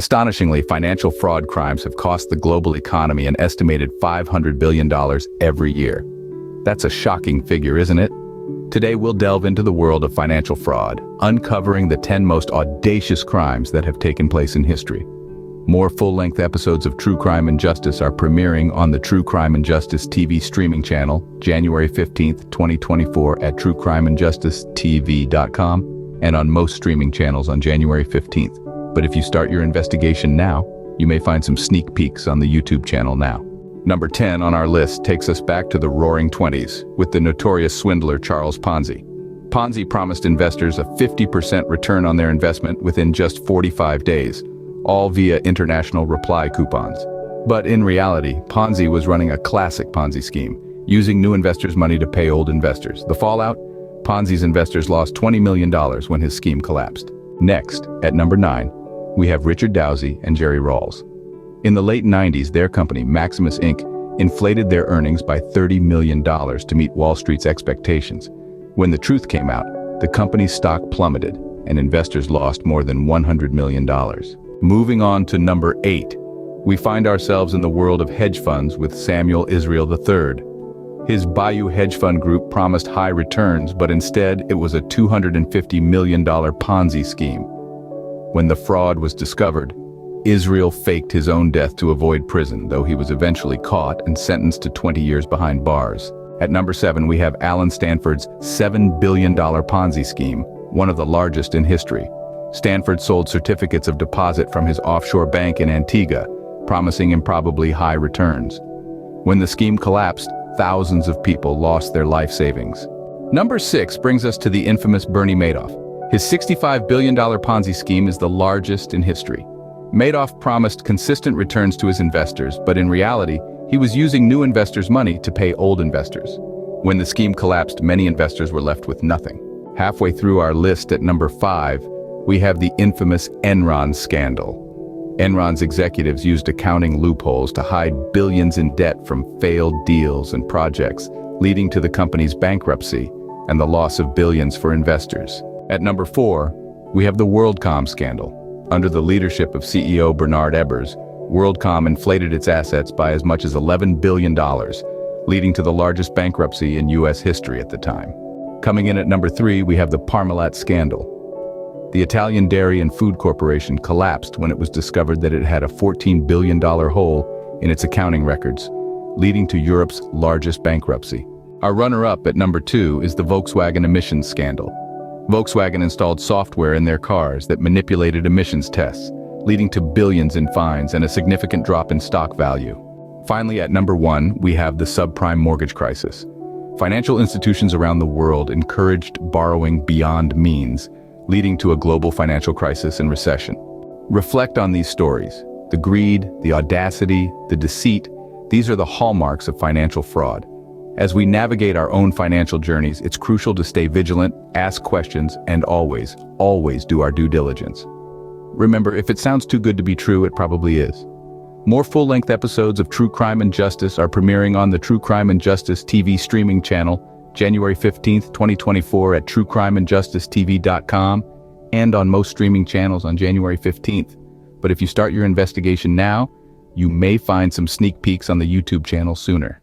Astonishingly, financial fraud crimes have cost the global economy an estimated $500 billion every year. That's a shocking figure, isn't it? Today we'll delve into the world of financial fraud, uncovering the 10 most audacious crimes that have taken place in history. More full-length episodes of True Crime and Justice are premiering on the True Crime and Justice TV streaming channel, January 15th, 2024 at truecrimeandjusticetv.com and on most streaming channels on January 15th. But if you start your investigation now, you may find some sneak peeks on the YouTube channel now. Number 10 on our list takes us back to the Roaring '20s with the notorious swindler Charles Ponzi. Ponzi promised investors a 50% return on their investment within just 45 days, all via international reply coupons. But in reality, Ponzi was running a classic Ponzi scheme, using new investors' money to pay old investors. The fallout? Ponzi's investors lost $20 million when his scheme collapsed. Next, at number 9, we have Richard Dowsey and Jerry Rawls. In the late 90s, their company, Maximus Inc., inflated their earnings by $30 million to meet Wall Street's expectations. When the truth came out, the company's stock plummeted, and investors lost more than $100 million. Moving on to number 8, we find ourselves in the world of hedge funds with Samuel Israel III. His Bayou Hedge Fund Group promised high returns, but instead it was a $250 million Ponzi scheme. When the fraud was discovered, Israel faked his own death to avoid prison, though he was eventually caught and sentenced to 20 years behind bars. At number 7, we have Alan Stanford's $7 billion Ponzi scheme, one of the largest in history. Stanford sold certificates of deposit from his offshore bank in Antigua, promising improbably high returns. When the scheme collapsed, thousands of people lost their life savings. Number 6 brings us to the infamous Bernie Madoff. His $65 billion Ponzi scheme is the largest in history. Madoff promised consistent returns to his investors, but in reality, he was using new investors' money to pay old investors. When the scheme collapsed, many investors were left with nothing. Halfway through our list at number 5, we have the infamous Enron scandal. Enron's executives used accounting loopholes to hide billions in debt from failed deals and projects, leading to the company's bankruptcy and the loss of billions for investors. At number 4, we have the WorldCom scandal. Under the leadership of CEO Bernard Ebbers, WorldCom inflated its assets by as much as $11 billion, leading to the largest bankruptcy in U.S. history at the time. Coming in at number 3, we have the Parmalat scandal. The Italian Dairy and Food Corporation collapsed when it was discovered that it had a $14 billion hole in its accounting records, leading to Europe's largest bankruptcy. Our runner-up at number 2 is the Volkswagen emissions scandal. Volkswagen installed software in their cars that manipulated emissions tests, leading to billions in fines and a significant drop in stock value. Finally, at number 1, we have the subprime mortgage crisis. Financial institutions around the world encouraged borrowing beyond means, leading to a global financial crisis and recession. Reflect on these stories. The greed, the audacity, the deceit, these are the hallmarks of financial fraud. As we navigate our own financial journeys, it's crucial to stay vigilant, ask questions, and always do our due diligence. Remember, if it sounds too good to be true, it probably is. More full-length episodes of True Crime and Justice are premiering on the True Crime and Justice TV streaming channel, January 15th, 2024 at truecrimeandjusticetv.com and on most streaming channels on January 15th. But if you start your investigation now, you may find some sneak peeks on the YouTube channel sooner.